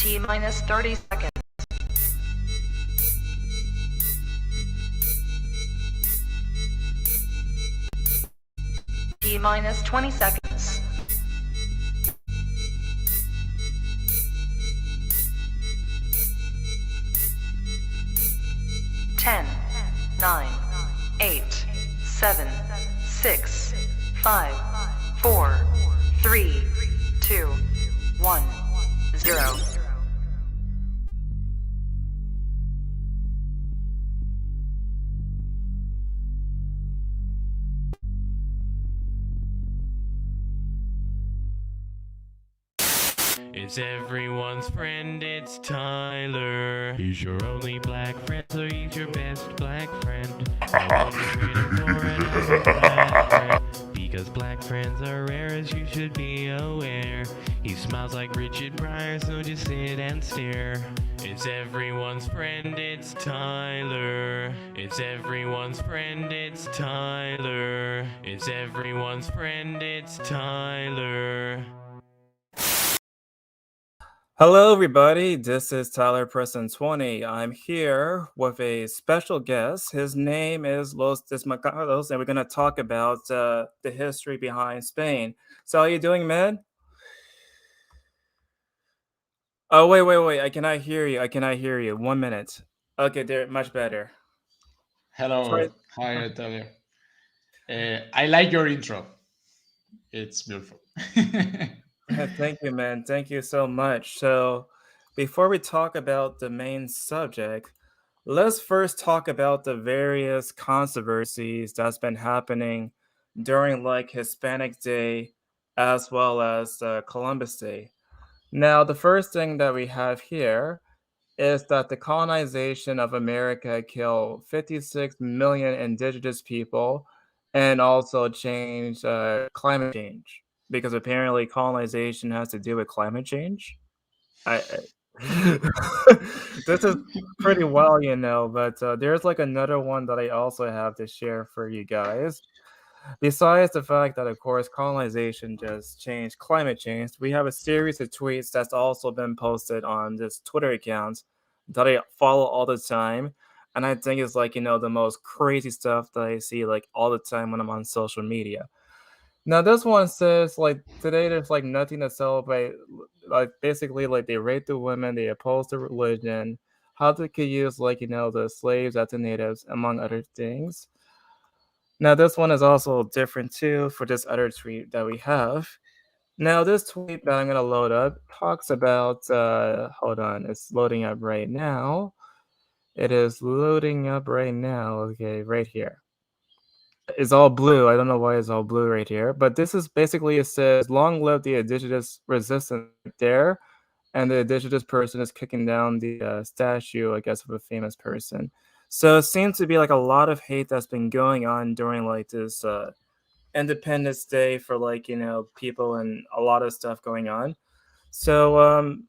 T minus 30 seconds. T minus 20 seconds. Ten, 9, 8, 7, 6, 5, 4, 3, 2, 1, 0. It's everyone's friend, it's Tyler. He's your only black friend, so he's your best black friend. No one is waiting for another black friend, because black friends are rare, as you should be aware. He smiles like Richard Pryor, so just sit and stare. It's everyone's friend, it's Tyler. It's everyone's friend, it's Tyler. It's everyone's friend, it's Tyler. Hello, everybody. This is Tyler Preston 20. I'm here with a special guest. His name is Los Desenmascarados, and we're going to talk about the history behind Spain. So, how are you doing, man? Oh, wait. I cannot hear you. 1 minute. Okay, there, much better. Hello, hi, Tyler. I like your intro. It's beautiful. Thank you, man. Thank you so much. So, before we talk about the main subject, let's first talk about the various controversies that's been happening during like Hispanic Day as well as Columbus Day. Now, the first thing that we have here is that the colonization of America killed 56 million indigenous people and also changed climate change because apparently colonization has to do with climate change. I this is pretty well, but there's like another one that I also have to share for you guys. Besides the fact that, of course, colonization just changed climate change, we have a series of tweets that's also been posted on this Twitter account that I follow all the time. And I think it's like, the most crazy stuff that I see like all the time when I'm on social media. Now, this one says like today there's like nothing to celebrate. Like basically, like they rape the women, they oppose the religion, how they could use like, the slaves as the natives, among other things. Now, this one is also different too for this other tweet that we have. Now, this tweet that I'm going to load up talks about, hold on, it's loading up right now. It is loading up right now. Okay, right here. It's all blue. I don't know why it's all blue right here. But this is basically, it says, long live the indigenous resistance right there. And the indigenous person is kicking down the statue, I guess, of a famous person. So it seems to be like a lot of hate that's been going on during like this Independence Day for like, people and a lot of stuff going on. So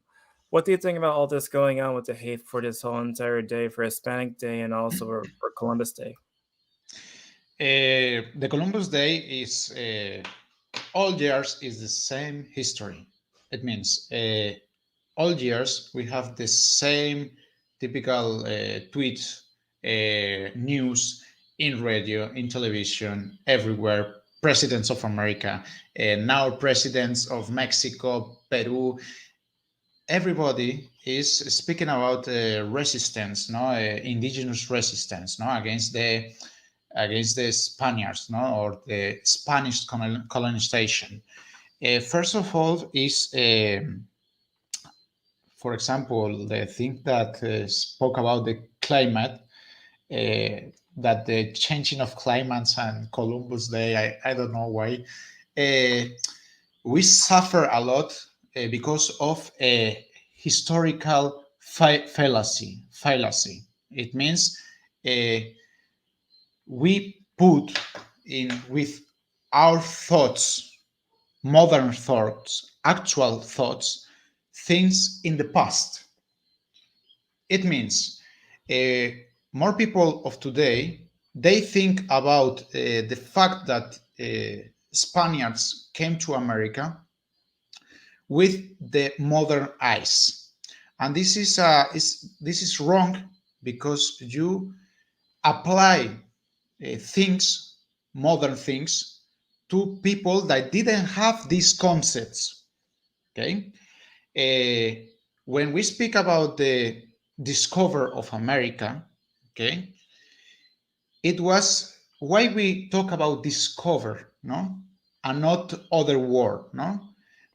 what do you think about all this going on with the hate for this whole entire day, for Hispanic Day and also for Columbus Day? The Columbus Day is all years is the same history. It means all years we have the same typical tweets, news in radio, in television, everywhere. Presidents of America, now presidents of Mexico, Peru. Everybody is speaking about resistance, no, indigenous resistance, no, against the Spaniards, no, or the Spanish colonization. First of all, is for example, the thing that spoke about the climate, that the changing of climates and Columbus Day, I don't know why. We suffer a lot because of a historical fallacy. It means we put in with our thoughts, modern thoughts, actual thoughts, things in the past. It means more people of today, they think about the fact that Spaniards came to America with the modern eyes. and this is wrong because you apply things, modern things, to people that didn't have these concepts. Okay, when we speak about the discover of America, okay, it was why we talk about discover, no, and not other word, no,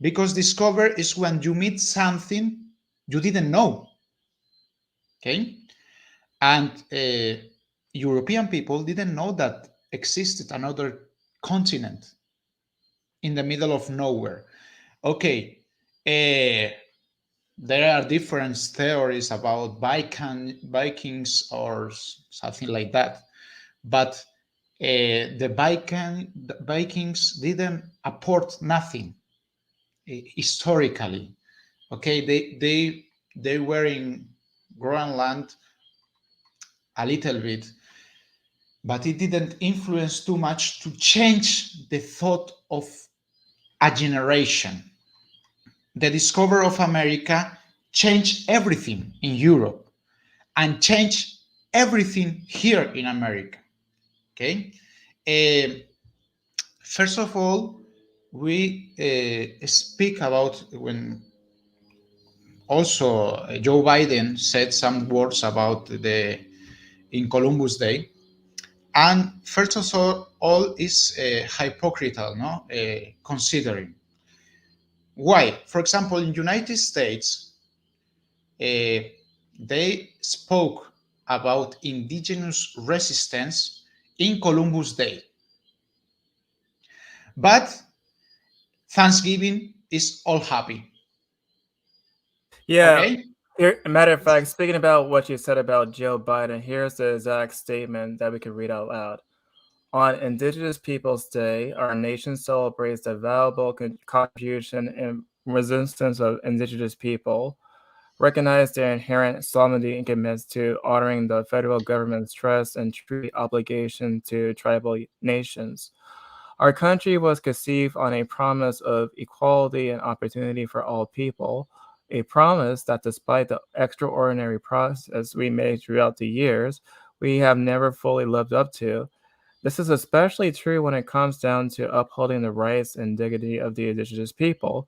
because discover is when you meet something you didn't know, okay, and European people didn't know that existed another continent in the middle of nowhere. Okay, there are different theories about Vikings or something like that, but the Vikings didn't apport nothing historically. Okay, they were in Greenland a little bit, but it didn't influence too much to change the thought of a generation. The discovery of America changed everything in Europe and changed everything here in America. Okay. Uh, First of all, we speak about when also Joe Biden said some words about the in Columbus Day, and first of all is hypocritical, no, considering why. For example, in United States, uh, they spoke about indigenous resistance in Columbus Day, but Thanksgiving is all happy. Yeah. Okay. Here, matter of fact, speaking about what you said about Joe Biden, here's the exact statement that we could read out loud. On Indigenous Peoples Day, our nation celebrates the valuable contribution and resistance of Indigenous people, recognize their inherent sovereignty and commits to honoring the federal government's trust and treaty obligation to tribal nations. Our country was conceived on a promise of equality and opportunity for all people, a promise that despite the extraordinary process we made throughout the years, we have never fully lived up to. This is especially true when it comes down to upholding the rights and dignity of the indigenous people,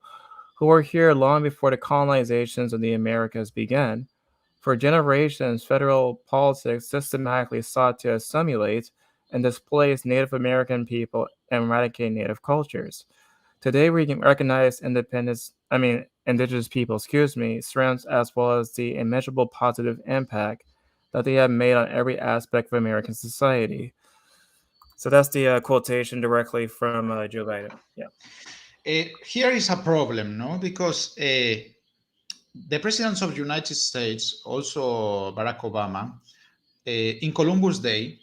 who were here long before the colonizations of the Americas began. For generations, federal politics systematically sought to assimilate and displace Native American people and eradicate Native cultures. Today, we can recognize indigenous people, strengths as well as the immeasurable positive impact that they have made on every aspect of American society. So that's the quotation directly from Joe Biden. Yeah. Here is a problem, no, because the presidents of the United States, also Barack Obama, in Columbus Day,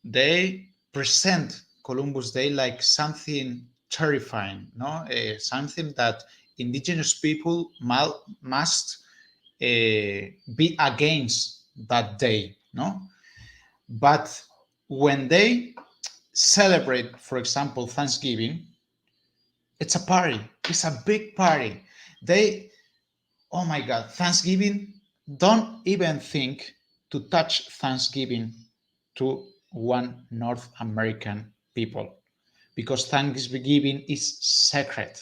they present Columbus Day like something terrifying, no, something that indigenous people must be against that day, no. But when they celebrate, for example, Thanksgiving, it's a party. It's a big party. They, oh my God, Thanksgiving, don't even think to touch Thanksgiving to one North American people because Thanksgiving is sacred.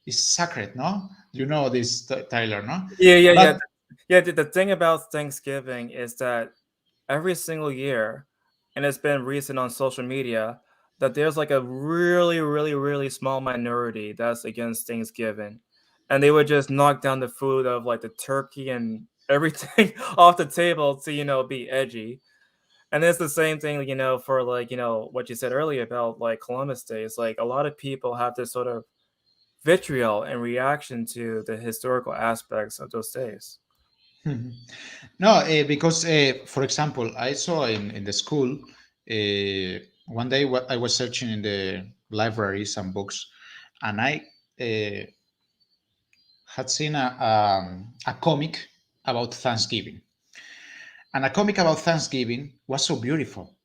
It's sacred, no? You know this, Tyler, no? Yeah, yeah, But yeah. Yeah, the thing about Thanksgiving is that every single year, and it's been recent on social media, that there's like a really, really, really small minority that's against Thanksgiving. And they would just knock down the food of like the turkey and everything off the table to, be edgy. And it's the same thing, for like, what you said earlier about like Columbus Day. It's like a lot of people have this sort of vitriol in reaction to the historical aspects of those days. no, because, for example, I saw in the school one day I was searching in the libraries and books, and I had seen a comic about Thanksgiving. And a comic about Thanksgiving was so beautiful.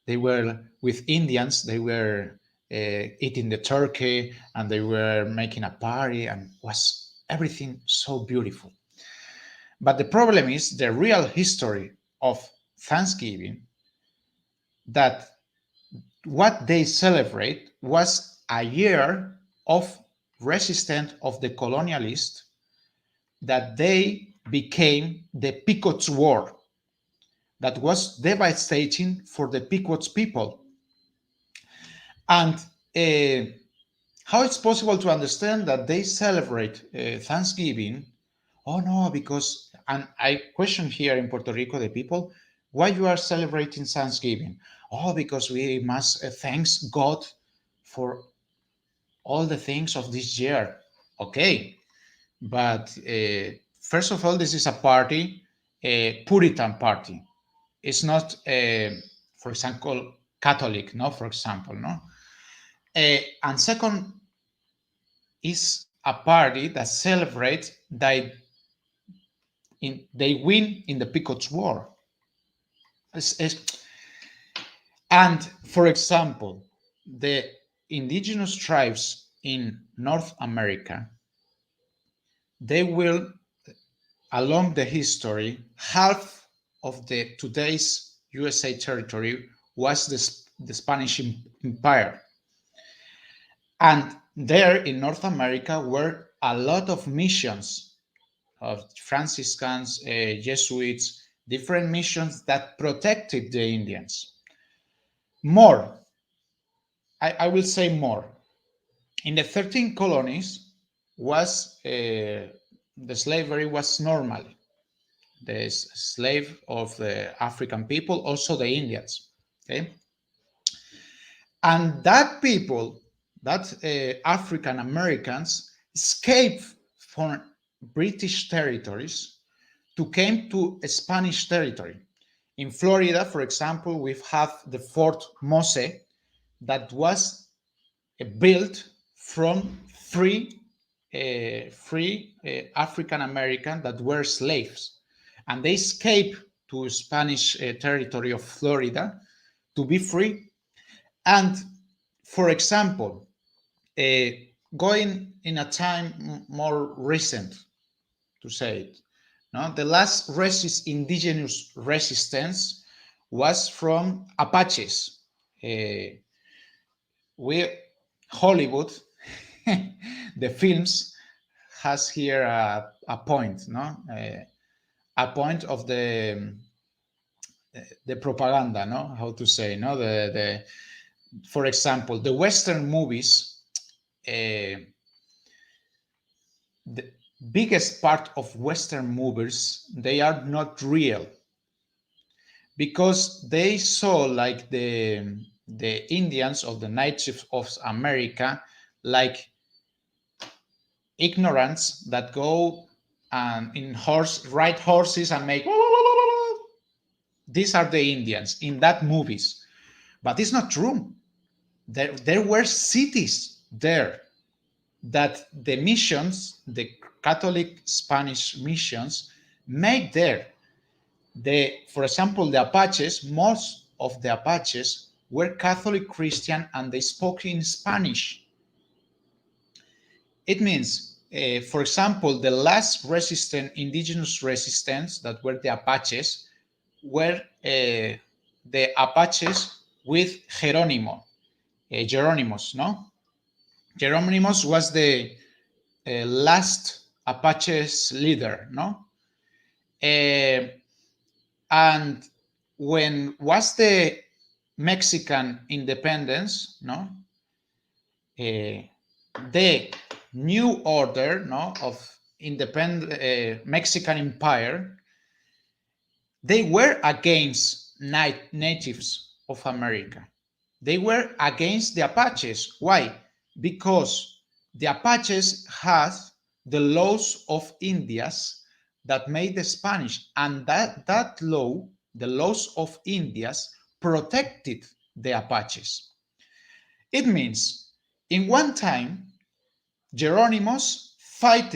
They were with Indians, they were eating the turkey and they were making a party, and was everything so beautiful. But the problem is the real history of Thanksgiving, that what they celebrate was a year of resistance of the colonialists, that they became the Pequot's War, that was devastating for the Pequot's people. And how it's possible to understand that they celebrate Thanksgiving? Oh no, because, and I question here in Puerto Rico the people, why you are celebrating Thanksgiving? Oh, because we must thanks God for all the things of this year. Okay, but first of all, this is a party, a Puritan party. It's not, for example, Catholic, no, for example, no. And second, is a party that celebrates that they win in the Pequot's War. And for example, the indigenous tribes in North America, they will, along the history, half of the today's USA territory was the Spanish Empire. And there in North America were a lot of missions of Franciscans, Jesuits, different missions that protected the Indians. More, I will say more. In the 13 colonies, was the slavery was normal. The slave of the African people, also the Indians. Okay, and that people, that African Americans, escaped from British territories to came to Spanish territory. In Florida, for example, we have the Fort Mose that was built from free African American that were slaves, and they escaped to Spanish territory of Florida to be free. And for example, going in a time more recent, to say it, no, the last indigenous resistance was from Apaches. Hollywood, the films has here a point, no, a point of the propaganda, no, how to say, no, the for example, the Western movies, the biggest part of Western movies, they are not real, because they saw like the Indians or the natives of America like ignorants that go in ride horses and make these are the Indians in that movies. But it's not true. There were cities there that the missions, the Catholic Spanish missions, made there. For example, the Apaches, most of the Apaches were Catholic Christian and they spoke in Spanish. It means, for example, the last indigenous resistance that were the Apaches were the Apaches with Jerónimos, no? Jerónimos was the last Apaches leader, no? And when was the Mexican independence, no? The new order, no, of independent Mexican empire, they were against natives of America. They were against the Apaches. Why? Because the Apaches had the laws of Indias that made the Spanish, and that law, the laws of Indias, protected the Apaches. It means, in one time, Jerónimos fought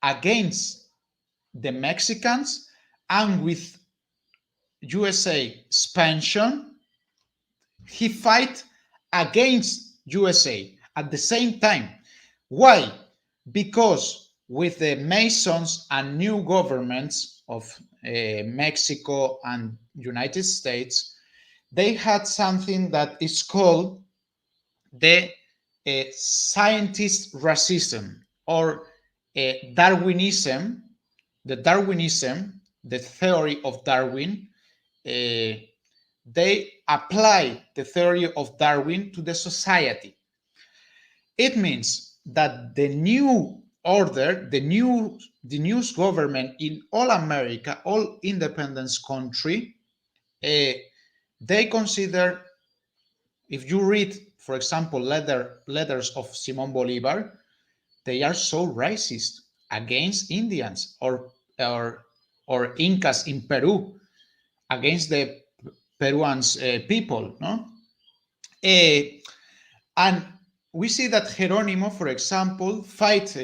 against the Mexicans, and with USA expansion, he fought against USA at the same time. Why? Because with the Masons and new governments, of Mexico and United States, they had something that is called the scientist racism, or Darwinism, the theory of Darwin. They apply the theory of Darwin to the society. It means that the new order, the new government in all America, all independence country, they consider, if you read, for example, letters of Simon Bolivar, they are so racist against Indians or Incas in Peru, against the Peruans people, no? And we see that Jerónimo, for example, fought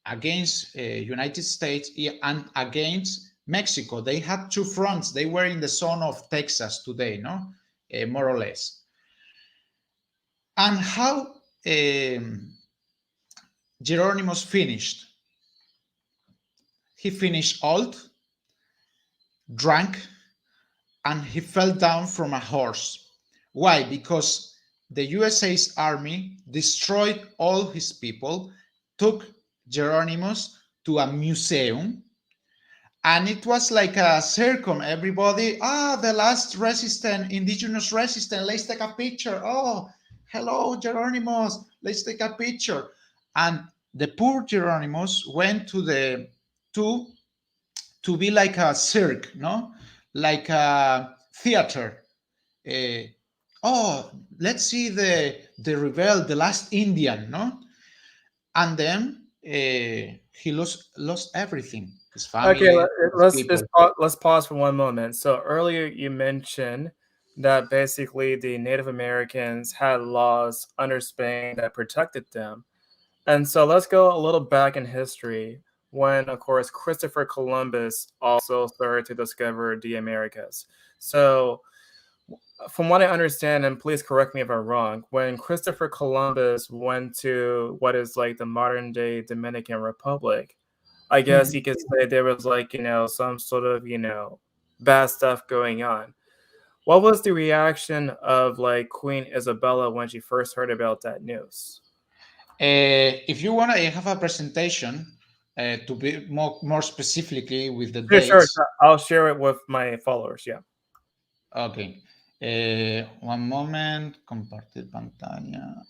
against United States and against Mexico. They had two fronts. They were in the zone of Texas today, no? More or less. And how Jerónimo's finished? He finished old, drunk, and he fell down from a horse. Why? Because the USA's army destroyed all his people, took Jerónimos to a museum, and it was like a circle. Everybody, the last resistant, indigenous resistant, let's take a picture. Oh, hello, Jerónimos, let's take a picture. And the poor Jerónimos went to be like a cirque, no? Like a theater. Let's see the rebel, the last Indian, no? And then he lost everything. His family. Okay, let's pause for one moment. So earlier you mentioned that basically the Native Americans had laws under Spain that protected them. And so let's go a little back in history when, of course, Christopher Columbus also started to discover the Americas. So from what I understand, and please correct me if I'm wrong, when Christopher Columbus went to what is like the modern day Dominican Republic, I guess you could say there was like, some sort of, bad stuff going on. What was the reaction of like Queen Isabella when she first heard about that news? If you want, I have a presentation to be more specifically with the Sure. dates. I'll share it with my followers. Yeah. Okay. One moment. Compartir pantalla.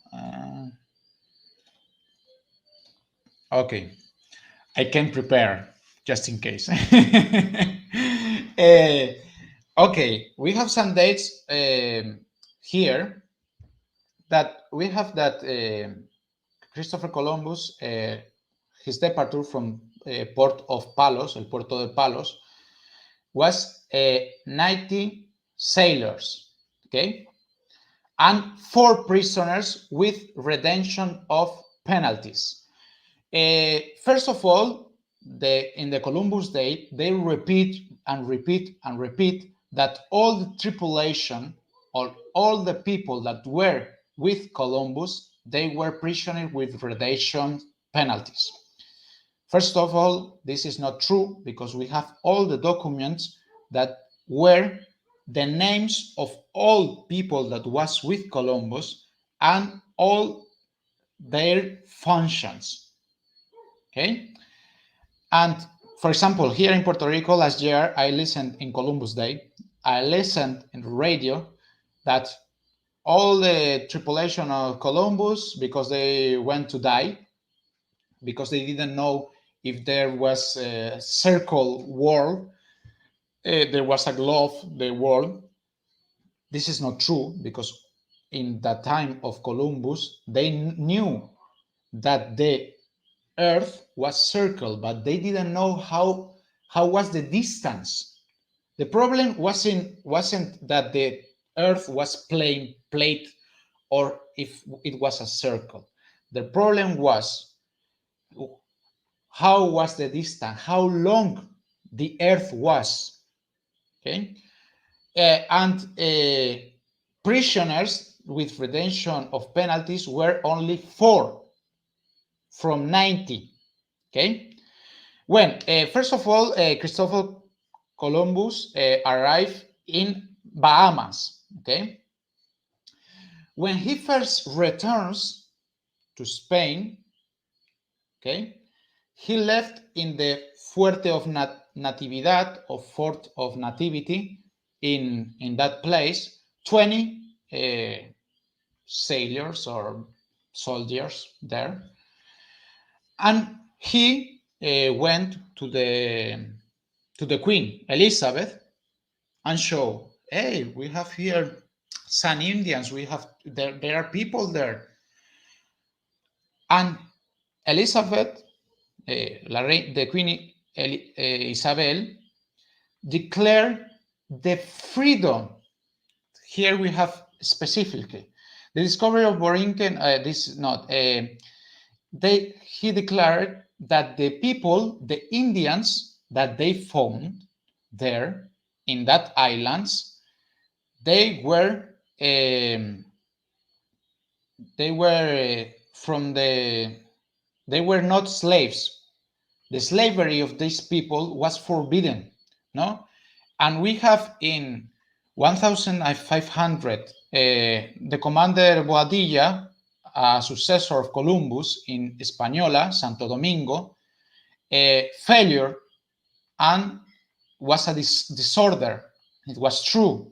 Okay. I can prepare just in case. Okay. We have some dates here that we have that Christopher Columbus, his departure from Port of Palos, el Puerto de Palos, was 90 sailors, okay, and 4 prisoners with redemption of penalties. First of all, in the Columbus Day, they repeat that all the tripulation or all the people that were with Columbus, they were prisoners with redemption penalties. First of all, this is not true because we have all the documents that were the names of all people that was with Columbus and all their functions. Okay. And for example, here in Puerto Rico last year, I listened in Columbus Day, I listened in the radio that all the tripulation of Columbus, because they went to die, because they didn't know if there was a circle world, there was a globe, the world. This is not true because in the time of Columbus, they knew that the Earth was circle, but they didn't know how was the distance. The problem wasn't that the Earth was plate or if it was a circle. The problem was how was the distance, how long the Earth was. Okay, and prisoners with redemption of penalties were only 4 from 90. Okay, when first of all, Columbus arrived in Bahamas. Okay, when he first returns to Spain, okay, he left in the Fuerte of Natividad, or Fort of Nativity, in that place, 20 sailors or soldiers there, and he went to the Queen Elizabeth and show, hey, we have here some Indians, we have there are people there, and Elizabeth, the Queen Isabel, declared the freedom. Here we have specifically the discovery of Borinquen. This is not. He declared that the people, the Indians that they found there in that islands, they were they were not slaves. The slavery of these people was forbidden, no? And we have in 1500 the commander Boadilla, a successor of Columbus in Hispaniola, Santo Domingo, failure and was a disorder. It was true.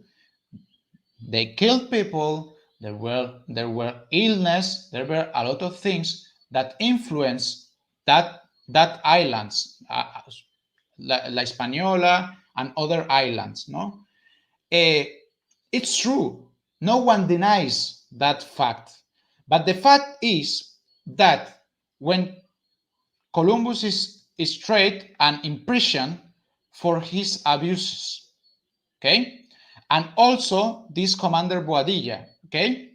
They killed people. There were illness. There were a lot of things that influenced that islands, La Hispaniola and other islands. No, it's true. No one denies that fact. But the fact is that when Columbus is tried and imprisoned for his abuses, okay, and also this commander Boadilla, okay,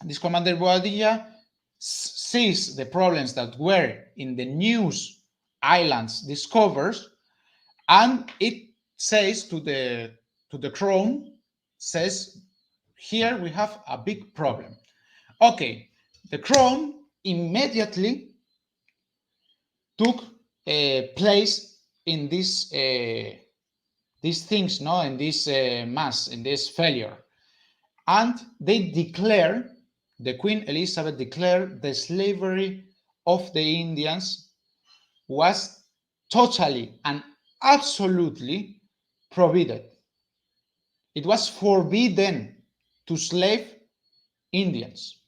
this commander Boadilla sees the problems that were in the news islands discovered, and it says to the crown, says, here we have a big problem. Okay, the crown immediately took place in these things, no, in this mass, in this failure, and they declare, the Queen Elizabeth declared, the slavery of the Indians was totally and absolutely prohibited. It was forbidden to slave Indians.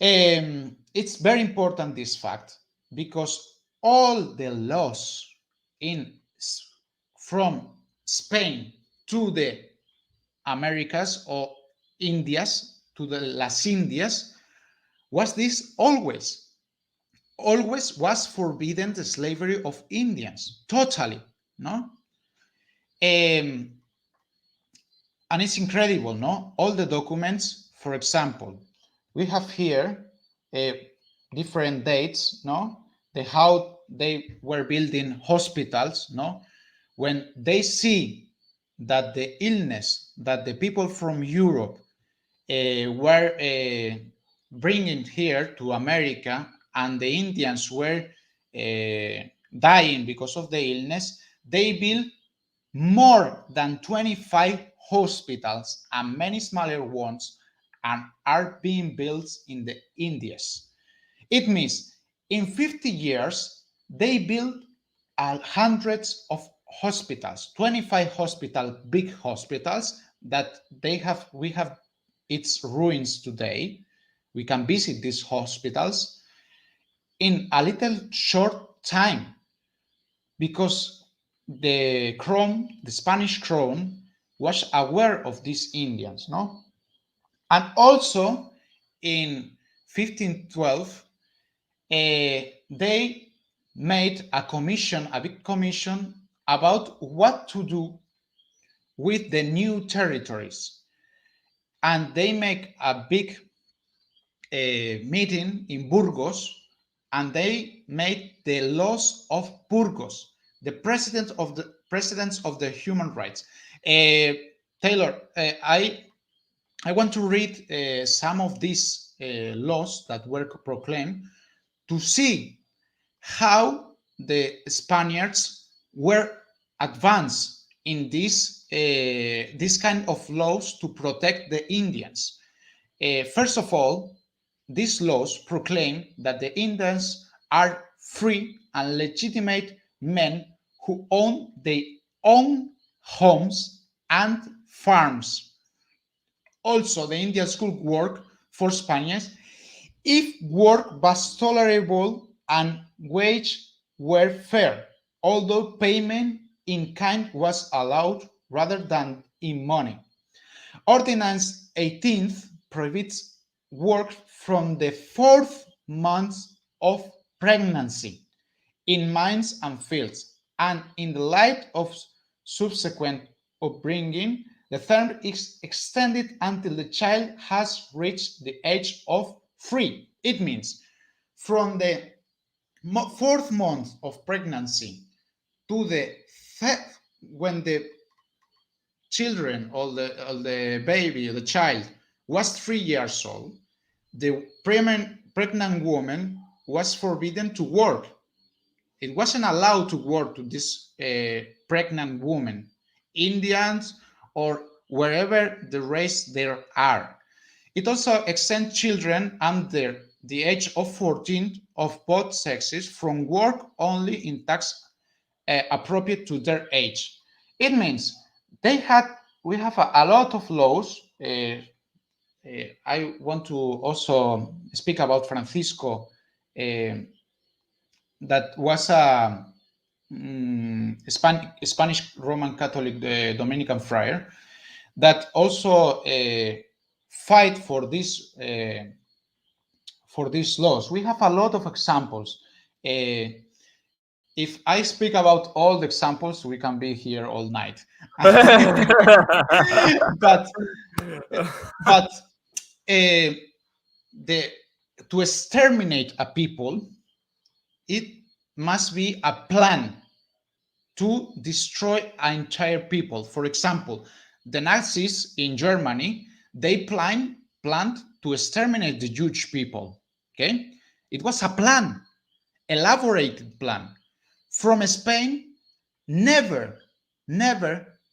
It's very important, this fact, because all the laws from Spain to the Americas or Indias to the Las Indias was this always was forbidden the slavery of Indians, totally, no? And it's incredible, no? All the documents, for example, we have here different dates, no? How they were building hospitals, no? When they see that the illness that the people from Europe were bringing here to America, and the Indians were dying because of the illness, they built more than 25 hospitals, and many smaller ones and are being built in the Indies. It means in 50 years, they built hundreds of hospitals, 25 big hospitals that we have its ruins today. We can visit these hospitals in a little short time, because the Spanish crown was aware of these Indians, no? And also in 1512, they made a big commission about what to do with the new territories. And they make a big meeting in Burgos, and they made the laws of Burgos, the Precedents of the human rights. Taylor, I want to read some of these laws that were proclaimed to see how the Spaniards were advance in this kind of laws to protect the Indians. First of all, these laws proclaim that the Indians are free and legitimate men who own their own homes and farms. Also, the Indians could work for Spaniards if work was tolerable and wages were fair, although payment in kind was allowed rather than in money. Ordinance 18th prohibits work from the 4th month of pregnancy in mines and fields, and in the light of subsequent upbringing, the term is extended until the child has reached the age of 3. It means from the 4th month of pregnancy to the when the children or the baby or the child was 3 years old, the pregnant woman was forbidden to work. It wasn't allowed to work to this pregnant woman, Indians or wherever the race there are. It also exempts children under the age of 14 of both sexes from work only in tasks appropriate to their age. It means we have a lot of laws. I want to also speak about Francisco, that was a Spanish Roman Catholic Dominican friar that also fight for these laws. We have a lot of examples. If I speak about all the examples, we can be here all night. but to exterminate a people, it must be a plan to destroy an entire people. For example, the Nazis in Germany, they planned to exterminate the Jewish people. Okay, it was a plan, elaborated plan. From Spain,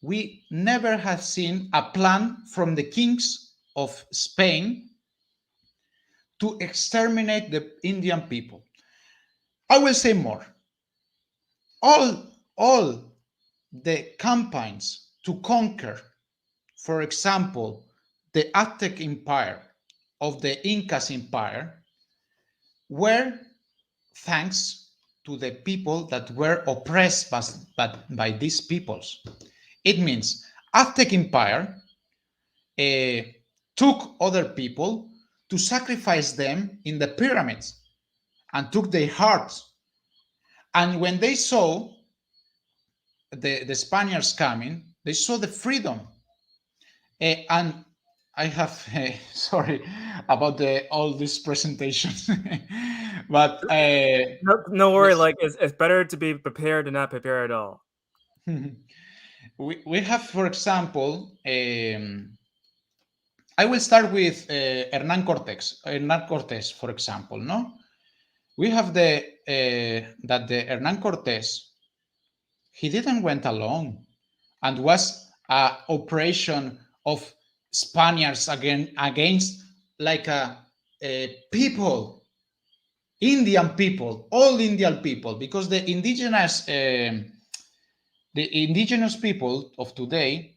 we never have seen a plan from the kings of Spain to exterminate the Indian people. I will say more. All the campaigns to conquer, for example, the Aztec Empire of the Incas Empire, were thanks to the people that were oppressed by these peoples. It means Aztec Empire took other people to sacrifice them in the pyramids and took their hearts. And when they saw the Spaniards coming, they saw the freedom. And I have, sorry about all this presentation, but no worry. Yes. Like it's better to be prepared than not prepared at all. we have, for example, I will start with Hernán Cortés, for example. No, we have that the Hernán Cortés, he didn't went alone, and was an operation of Spaniards against like a people, Indian people, all Indian people, because the indigenous people of today,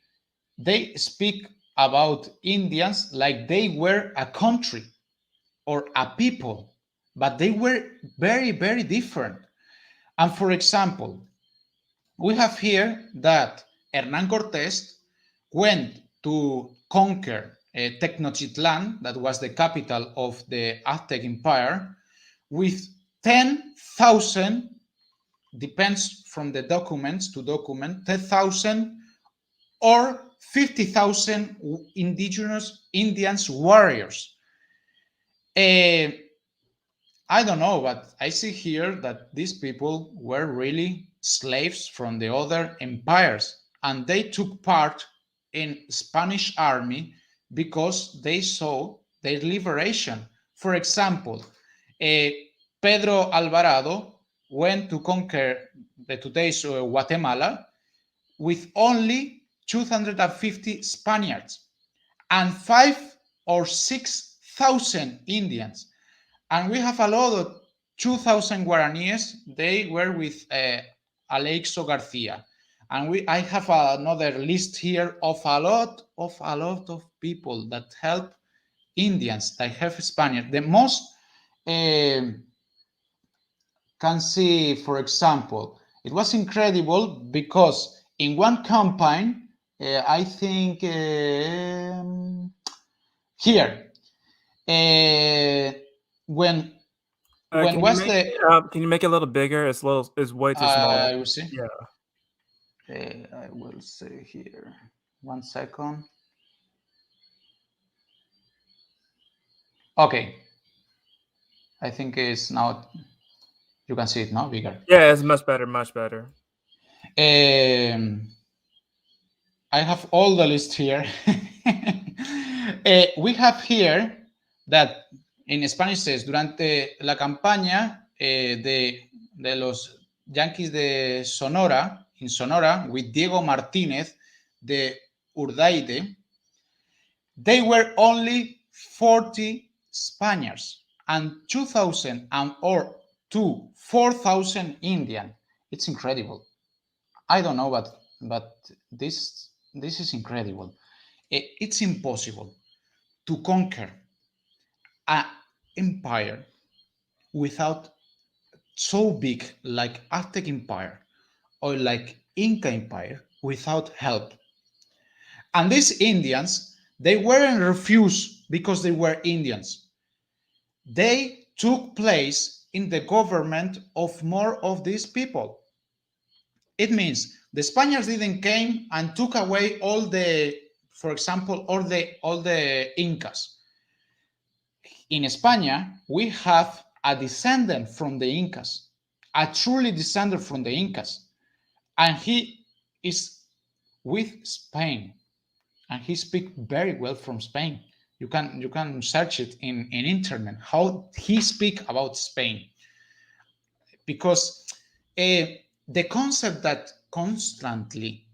they speak about Indians like they were a country or a people, but they were very, very different. And for example, we have here that Hernán Cortés went to conquer Tenochtitlan, that was the capital of the Aztec Empire, with 10,000, depends from the documents to document, 10,000 or 50,000 indigenous Indians warriors. I don't know, but I see here that these people were really slaves from the other empires, and they took part in Spanish army because they saw their liberation. For example, Pedro Alvarado went to conquer the today's Guatemala with only 250 Spaniards and 5 or 6,000 Indians. And we have a lot of 2,000 Guaraníes. They were with Aleixo Garcia. And I have another list here of a lot of people that help Indians, that have Spaniards. The most can see, for example, it was incredible because in one campaign, I think here, when Can was you make it a little bigger? It's way too small. I will see. Yeah. I will say here. 1 second. Okay. I think it's now. You can see it now bigger. Yeah, it's much better, much better. I have all the list here. We have here that in Spanish says, durante la campaña de los Yankees de Sonora, in Sonora, with Diego Martínez de Urdaide, they were only 40 Spaniards and 2,000 or 4,000 Indian. It's incredible. I don't know, but this is incredible. It's impossible to conquer an empire without so big like Aztec Empire or like Inca Empire without help. And these Indians, they weren't refused because they were Indians. They took place in the government of more of these people. It means the Spaniards didn't came and took away all the, for example, all the Incas. In España, we have a descendant from the Incas, a truly descendant from the Incas, and he is with Spain, and he speaks very well from Spain. You can search it in internet how he speak about Spain, because the concept that constantly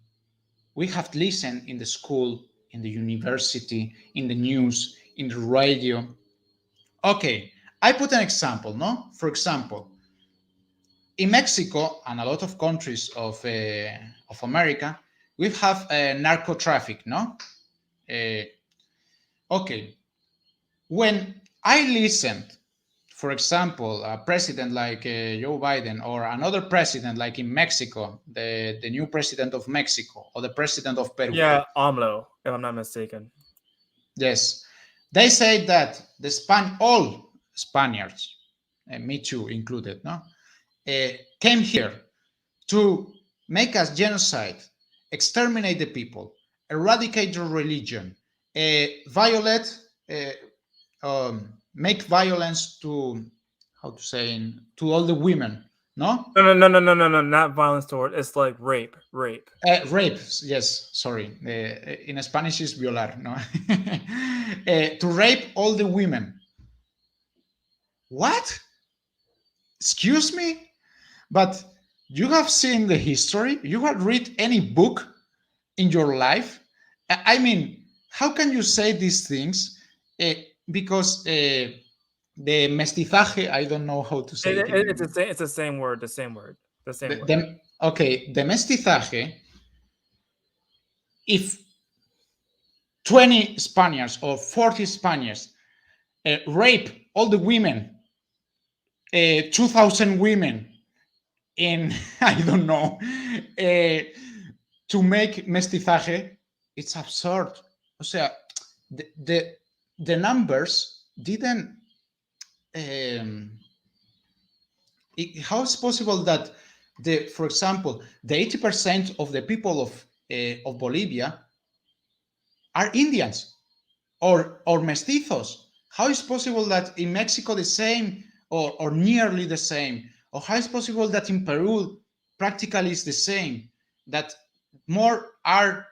we have listened in the school, in the university, in the news, in the radio. Okay, I put an example, no? For example, in Mexico and a lot of countries of America, we have narco traffic, no? Okay, when I listened, for example, a president like Joe Biden or another president like in Mexico, the new president of Mexico or the president of Peru. Yeah, AMLO, if I'm not mistaken. Yes, they say that all Spaniards, me too included, no, came here to make us genocide, exterminate the people, eradicate their religion, violate, make violence to, how to say, to all the women. No, not violence toward. It's like rape. Rape, yes, sorry. In Spanish is violar, no? To rape all the women. What? Excuse me? But you have seen the history? You have read any book in your life? I mean, how can you say these things? Because the mestizaje, I don't know how to say it. It's the same word. The same word. Okay, the mestizaje, if 20 Spaniards or 40 Spaniards rape all the women, 2,000 women in, I don't know, to make mestizaje, it's absurd. O sea, the numbers didn't. How is possible that for example, the 80% of the people of Bolivia are Indians or mestizos? How is possible that in Mexico the same or nearly the same? Or how is possible that in Peru practically is the same? That more are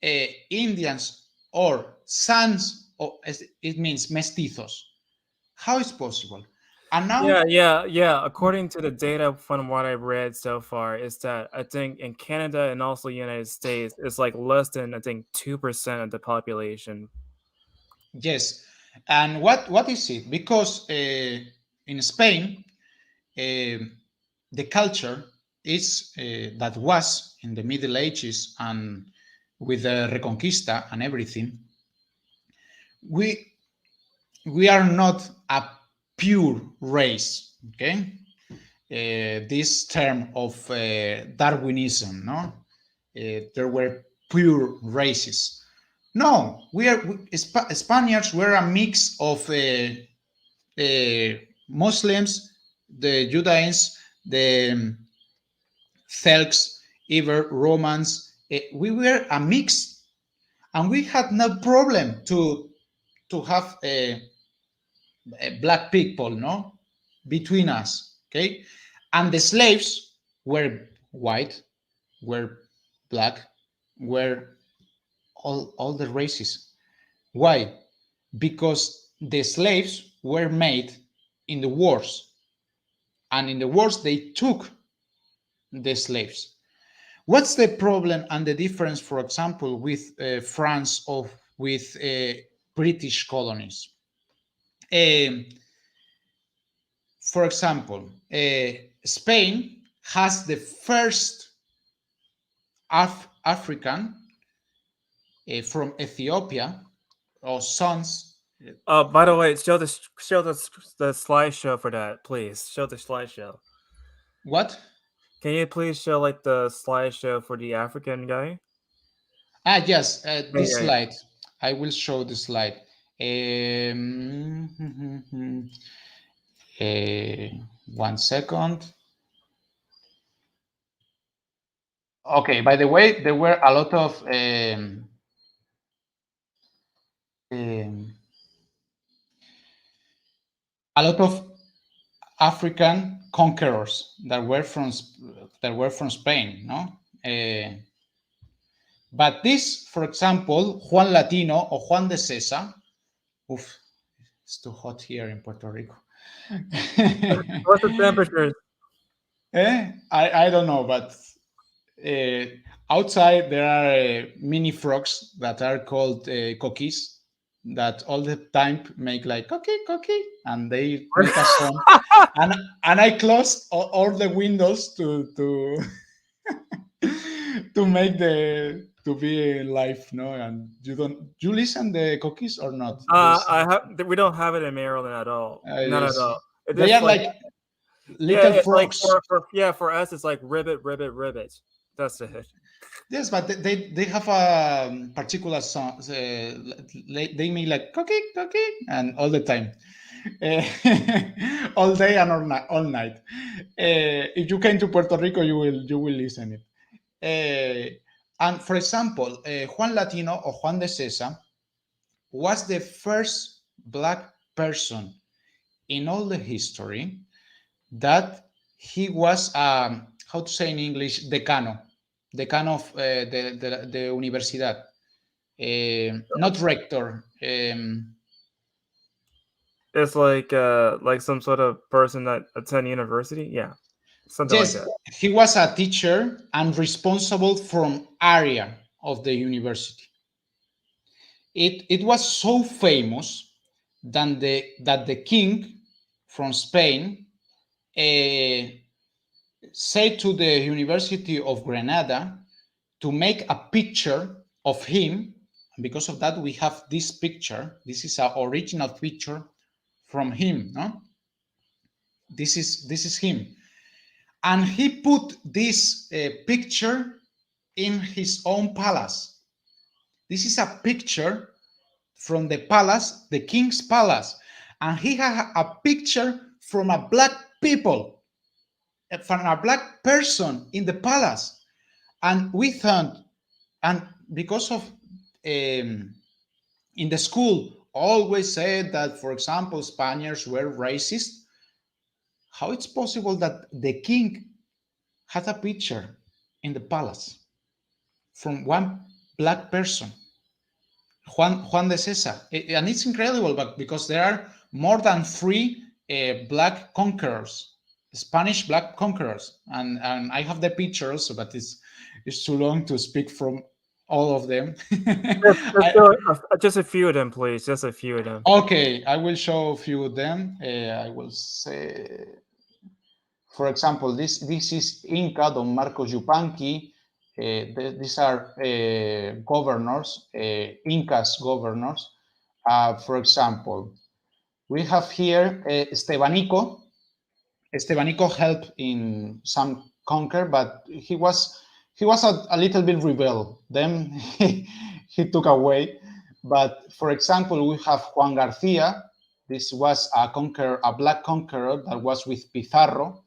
Indians or sons, or it means mestizos. How is possible? And now, Yeah. According to the data from what I've read so far, is that I think in Canada and also United States, it's like less than I think 2% of the population. yes. And what is it? Because in Spain, the culture is that was in the Middle Ages and with the Reconquista and everything, we we are not a pure race, okay? This term of Darwinism, no? There were pure races. No, Spaniards were a mix of Muslims, the Judains, the Celts, Iber, Romans. We were a mix, and we had no problem to have black people, no, between us, okay. And the slaves were white, were black, were all the races. Why? Because the slaves were made in the wars, and in the wars they took the slaves. What's the problem and the difference, for example, with France or with British colonies? Um, for example, Spain has the first African from Ethiopia, or sons. By the way, show the slideshow for that, please. Show the slideshow. What? Can you please show like the slideshow for the African guy? Yes, this Yeah. slide. I will show the slide. One second. Okay, by the way, there were a lot of um, African conquerors that were from Spain, no? But this, for example, Juan Latino or Juan de Cesa. Oof, it's too hot here in Puerto Rico. What's the temperature? I don't know, but outside there are mini frogs that are called cookies that all the time make like cookie, and they make a song. and I closed all the windows to to make the to be live, no? And you listen the cookies or not? We don't have it in Maryland at all. Not at Yes. all. It They is are like yeah, little it's like frogs. for us, it's like ribbit. That's it. Yes, but they have a particular song. They make like cookie, and all the time, all day and all night. If you came to Puerto Rico, you will listen it. And for example, Juan Latino or Juan de Cesa was the first black person in all the history that he was, how to say in English, decano of the universidad, not rector. It's like some sort of person that attend university. Yeah, something like Yes, that. he was a teacher and responsible from area of the university. It was so famous that the king from Spain said to the University of Granada to make a picture of him. And because of that, we have this picture. This is our original picture from him. No, this is him, and he put this picture in his own palace. This is a picture from the palace, the king's palace, and he had a picture from a black people, from a black person in the palace. And we thought, and because of in the school always said that, for example, Spaniards were racist. How it's possible that the king had a picture in the palace from one black person, Juan de Cesa? And it's incredible, but because there are more than 3 black conquerors, Spanish black conquerors, and I have the pictures, but it's too long to speak from all of them. Just a few of them, please. Just a few of them. Okay, I will show a few of them. I will say, for example, this is Inca Don Marcos Yupanqui. These are governors, Incas governors. For example, we have here Estebanico. Estebanico helped in some conquer, but he was a little bit rebel. Then he took away. But for example, we have Juan Garcia. This was a black conqueror that was with Pizarro.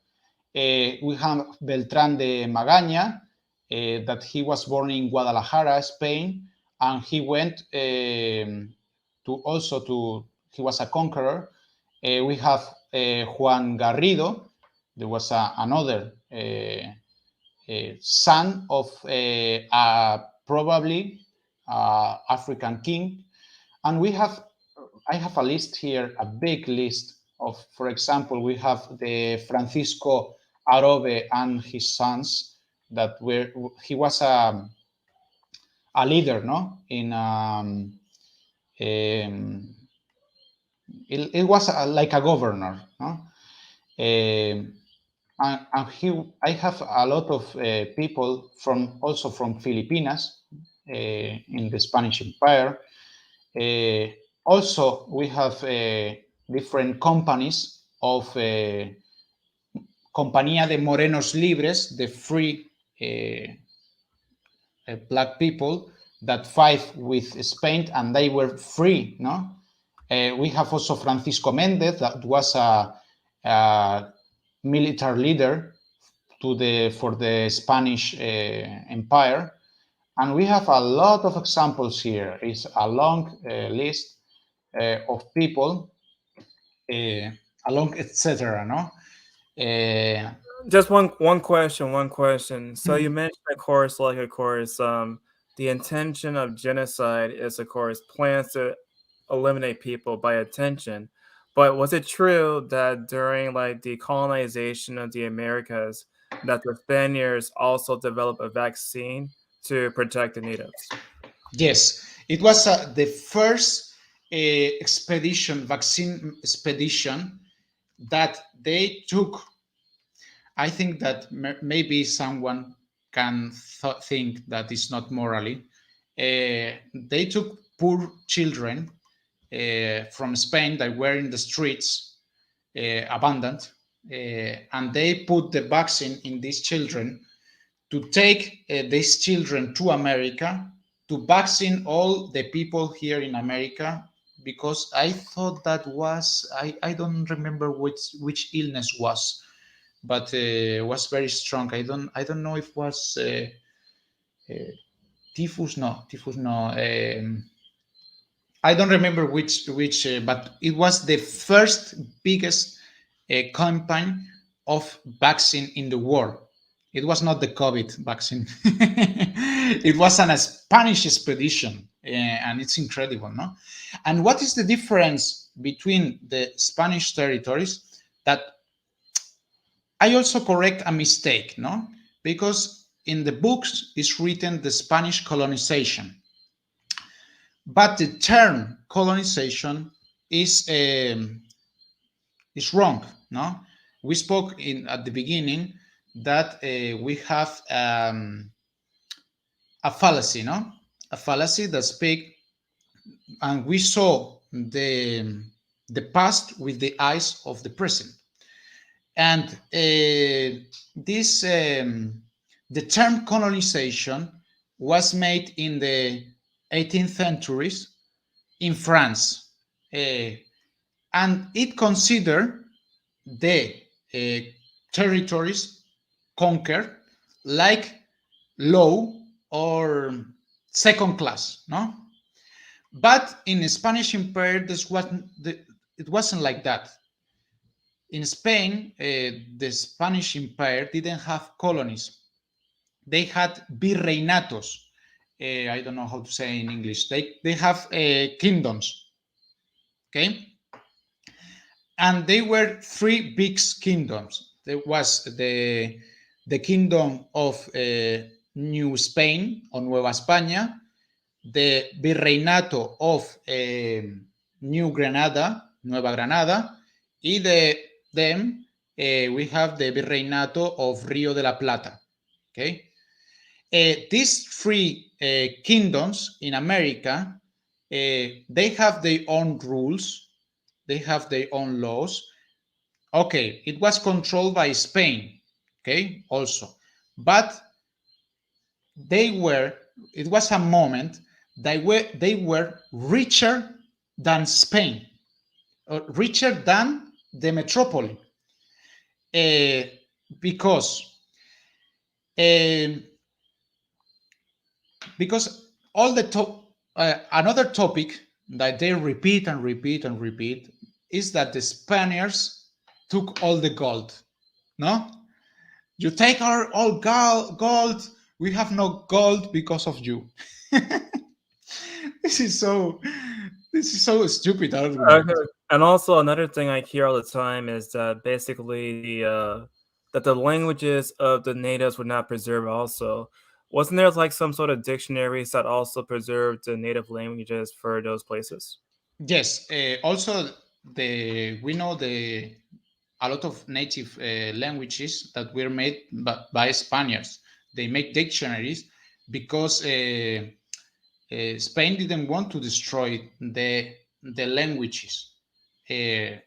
We have Beltrán de Magaña, that he was born in Guadalajara, Spain, and he went he was a conqueror. We have Juan Garrido. There was another son of probably African king. And I have a list here, a big list of, for example, we have the Francisco Arobe and his sons he was a leader, no? It was like a governor, no? And I have a lot of people also from Filipinas in the Spanish Empire. Also, we have different companies of Compañía de Morenos Libres, the free black people that fight with Spain, and they were free, no? We have also Francisco Menéndez, that was a military leader for the Spanish Empire. And we have a lot of examples here. It's a long list of people, along, etc. No. Just one question. So you mentioned, of course, the intention of genocide is, of course, plans to eliminate people by intention. But was it true that during the colonization of the Americas, that the Spaniards also developed a vaccine to protect the natives? Yes, it was the first vaccine expedition that they took. I think that maybe someone can think that it's not morally. They took poor children from Spain that were in the streets, abandoned, and they put the vaccine in these children to take these children to America to vaccine all the people here in America, because I thought that was, I don't remember which illness was, but was very strong. I don't know if it was typhus. No, typhus. No. I don't remember which, but it was the first biggest campaign of vaccine in the world. It was not the COVID vaccine. It was a Spanish expedition, and it's incredible, no? And what is the difference between the Spanish territories? That I also correct a mistake, no? Because in the books is written the Spanish colonization, but the term colonization is wrong, no? We spoke at the beginning that we have a fallacy, no? A fallacy that speak, and we saw the past with the eyes of the present. And this the term colonization was made in the 18th centuries in France, and it considered the territories conquered like low or second class, no? But in the Spanish Empire, it wasn't like that. In Spain, the Spanish Empire didn't have colonies. They had virreinatos. I don't know how to say in English. They have kingdoms. Okay. and they were three big kingdoms. There was the kingdom of New Spain or Nueva España, the Virreinato of New Granada, Nueva Granada, y then we have the Virreinato of Rio de la Plata. Okay, these three kingdoms in America, they have their own rules, they have their own laws. Okay, it was controlled by Spain, okay, also, but it was a moment they were richer than Spain, or richer than the metropolis, uh, because uh, because all the another topic that they repeat and repeat and repeat is that the Spaniards took all the gold. No, you take our all gold. We have no gold because of you. this is so this is so stupid argument. Okay. And also another thing I hear all the time is that basically that the languages of the natives were not preserved also. Wasn't there like some sort of dictionaries that also preserved the native languages for those places? Yes, also we know the a lot of native languages that were made by Spaniards. They make dictionaries because Spain didn't want to destroy the languages. Uh,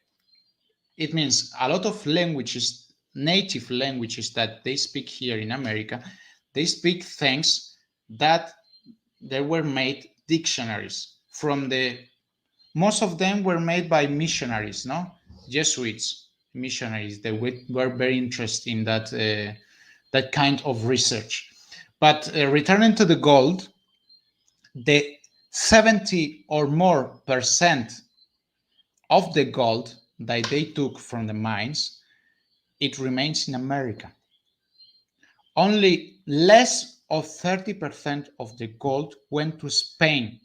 it means a lot of languages, native languages that they speak here in America, they speak things that they were made dictionaries from the most of them were made by missionaries, no, Jesuits, missionaries. They were very interested in that kind of research. But returning to the gold, the 70 or more percent of the gold that they took from the mines, it remains in America. Only less of 30% of the gold went to Spain.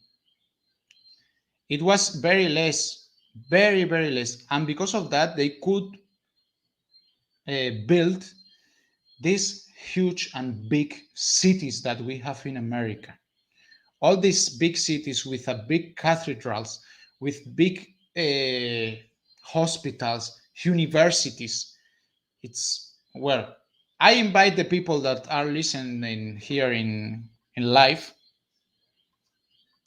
It was very less, very, very less. And because of that, they could build these huge and big cities that we have in America. All these big cities with a big cathedrals, with big hospitals, universities. It's, well, I invite the people that are listening here in live.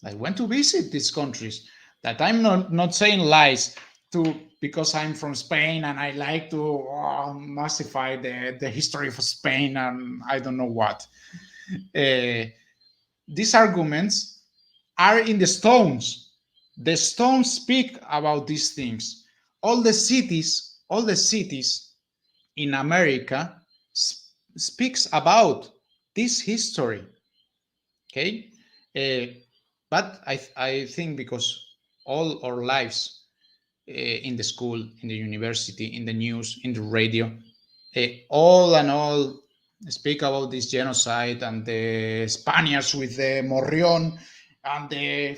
I went to visit these countries. That I'm not saying lies to, because I'm from Spain and I like to massify the history of Spain and I don't know what. These arguments are in the stones. The stones speak about these things. All the cities in America speaks about this history. Okay, but I think because all our lives in the school, in the university, in the news, in the radio, all and all speak about this genocide and the Spaniards with the Morrión and they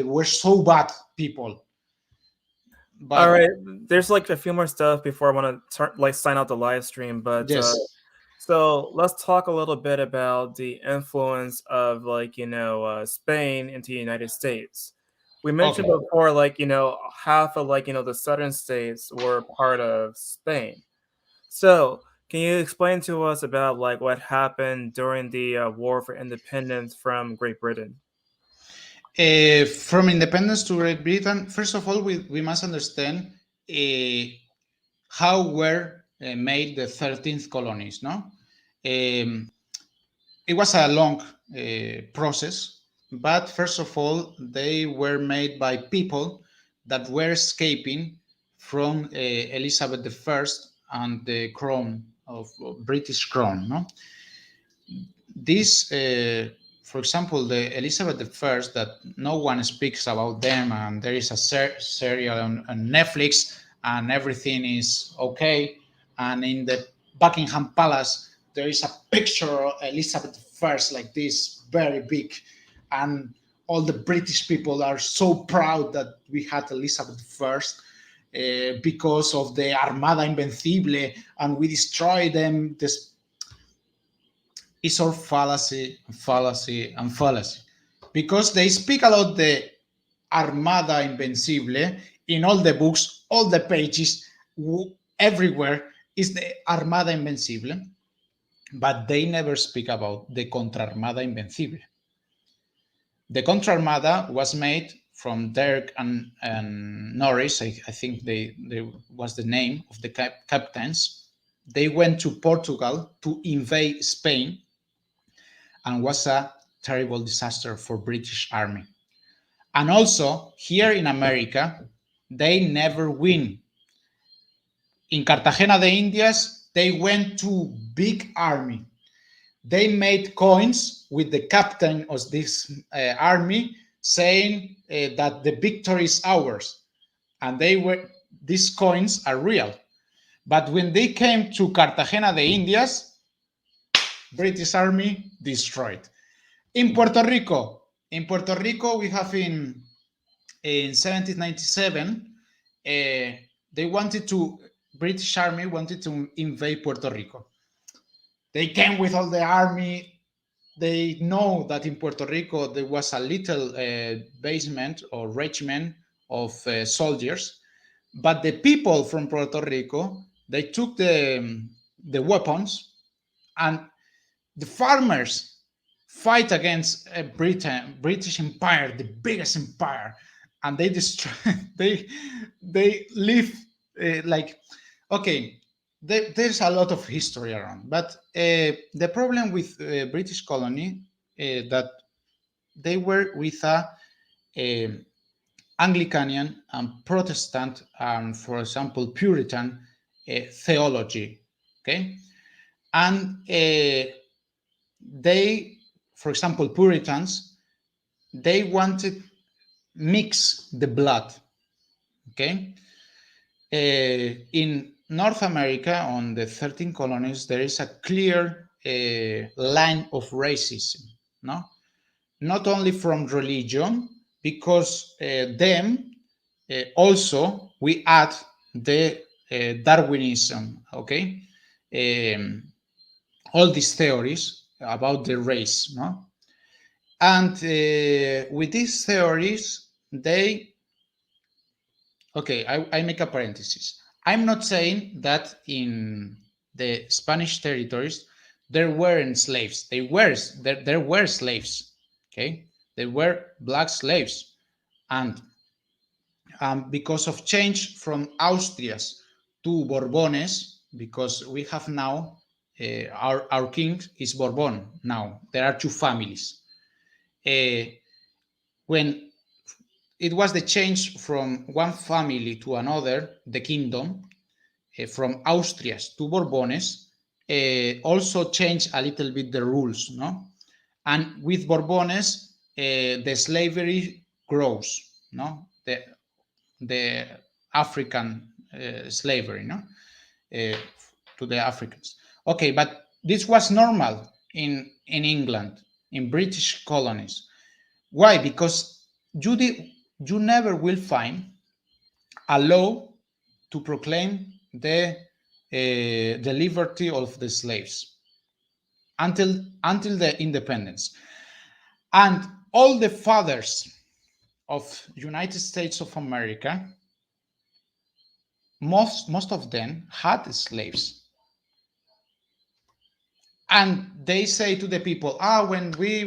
were so bad people. All But right, there's like a few more stuff before I want to sign out the live stream, but yes, so let's talk a little bit about the influence of Spain into the United States. We mentioned okay. before half of the southern states were part of Spain. So can you explain to us about like what happened during the War for Independence from Great Britain? From independence to Great Britain, first of all, we must understand how were made the 13th colonies. No, it was a long process, but first of all, they were made by people that were escaping from Elizabeth I and the crown of British crown. No, this, for example, the Elizabeth I, that no one speaks about them, and there is a serial on Netflix, and everything is okay. And in the Buckingham Palace, there is a picture of Elizabeth I, like this, very big, and all the British people are so proud that we had Elizabeth I. because of the Armada Invencible and we destroy them. This is all fallacy, fallacy, and fallacy. Because they speak about the Armada Invencible in all the books, all the pages, everywhere is the Armada Invencible, but they never speak about the Contra Armada Invencible. The Contra Armada was made from Dirk and Norris. I think they was the name of the captains. They went to Portugal to invade Spain and was a terrible disaster for British Army. And also here in America, they never win. In Cartagena de Indias, they went to big army. They made coins with the captain of this army saying that the victory is ours. And these coins are real. But when they came to Cartagena de Indias, British Army destroyed. In Puerto Rico, we have in 1797, British Army wanted to invade Puerto Rico. They came with all the army. They know that in Puerto Rico there was a little basement or regiment of soldiers, but the people from Puerto Rico, they took the weapons, and the farmers fight against British Empire, the biggest empire, and they destroy. they live like, okay. There's a lot of history around, but the problem with British colony that they were with a Anglican and Protestant and, for example, Puritan theology. Okay, and they, for example, Puritans, they wanted mix the blood. Okay, in North America, on the 13 colonies, there is a clear line of racism, no? Not only from religion, because them also we add the Darwinism, okay? All these theories about the race, no? And with these theories, I make a parenthesis. I'm not saying that in the Spanish territories there weren't slaves. There were slaves. Okay, there were black slaves, and because of change from Austrias to Bourbones, because we have now our king is Bourbon. Now there are two families. When it was the change from one family to another, the kingdom, from Austrias to Bourbones, also changed a little bit the rules, no? And with Bourbones, the slavery grows, no? The African slavery, no? To the Africans. Okay, but this was normal in England, in British colonies. Why? Because you never will find a law to proclaim the liberty of the slaves until the independence. And all the fathers of United States of America, most of them had slaves. And they say to the people, when we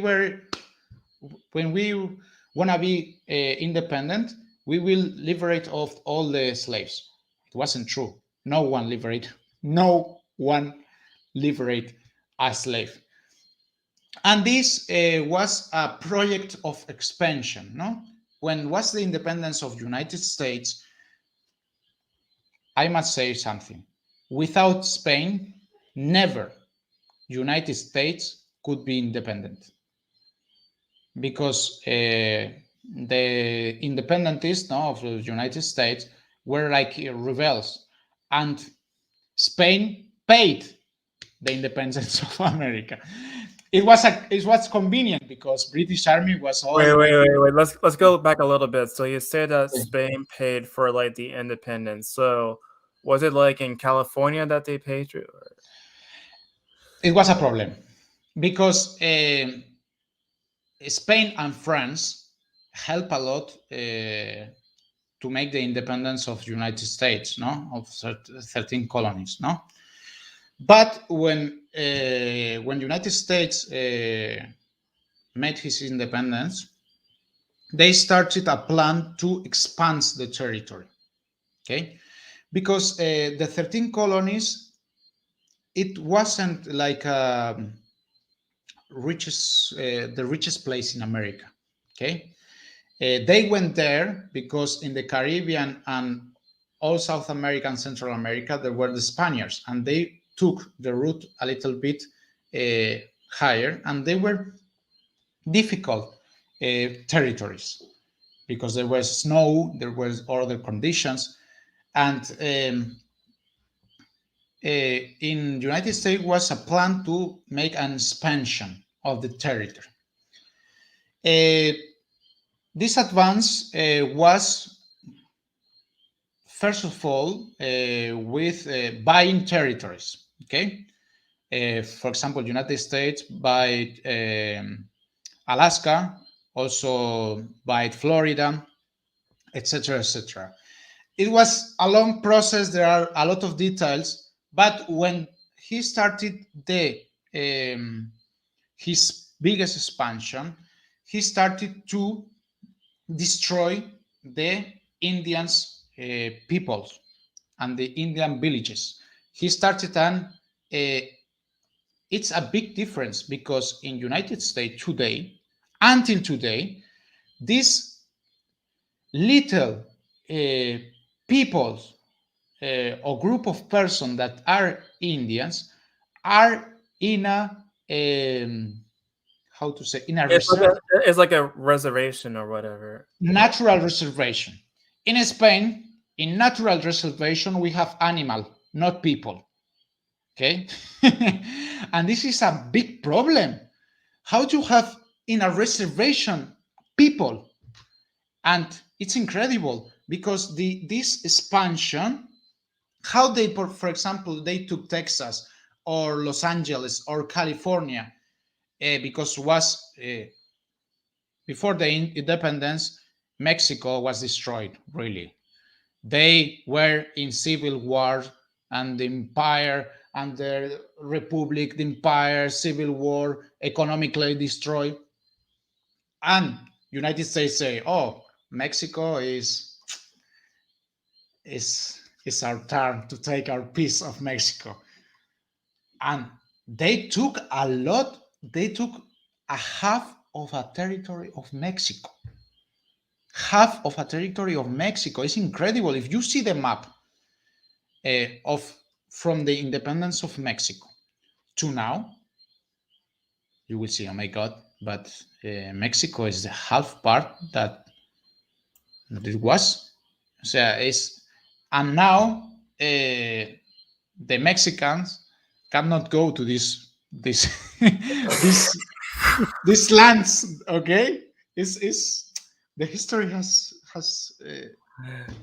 want to be independent, we will liberate all the slaves. It wasn't true. No one liberate a slave. And this was a project of expansion, no? When was the independence of United States, I must say something. Without Spain, never United States could be independent. Because the independentists of the United States were like rebels, and Spain paid the independence of America. it was convenient because British Army was all. Wait. Let's go back a little bit. So you say that Spain paid for like the independence. So was it like in California that they paid you? It was a problem because Spain and France help a lot to make the independence of the United States, no, of 13 colonies, no. But when United States made his independence, they started a plan to expand the territory. Okay, because the 13 colonies, it wasn't like the richest place in America. Okay, they went there because in the Caribbean and all South America and Central America, there were the Spaniards, and they took the route a little bit higher, and they were difficult territories because there was snow, there was other conditions, and in the United States was a plan to make an expansion of the territory. This advance was, first of all, with buying territories. Okay, for example, United States bought Alaska, also bought Florida, etc., etc. It was a long process. There are a lot of details, but when he started his biggest expansion, he started to destroy the Indians peoples and the Indian villages. He started and it's a big difference because in United States today, until today, these little peoples or group of persons that are Indians are in a how to say, in a reserve. It's like a reservation or whatever. Natural reservation. In Spain, in natural reservation, we have animal, not people. Okay? And this is a big problem. How to have in a reservation people? And it's incredible because this expansion, how they, for example, they took Texas or Los Angeles or California, because was before the independence, Mexico was destroyed, really. They were in civil war, and the empire and the republic, the empire, civil war, economically destroyed. And United States say, oh, Mexico is our turn to take our piece of Mexico. And they took a lot, they took a half of a territory of Mexico. Half of a territory of Mexico. It's incredible. If you see the map from the independence of Mexico to now, you will see, oh my God, but Mexico is the half part that it was. So and now the Mexicans cannot go to this these lands. Okay, is the history has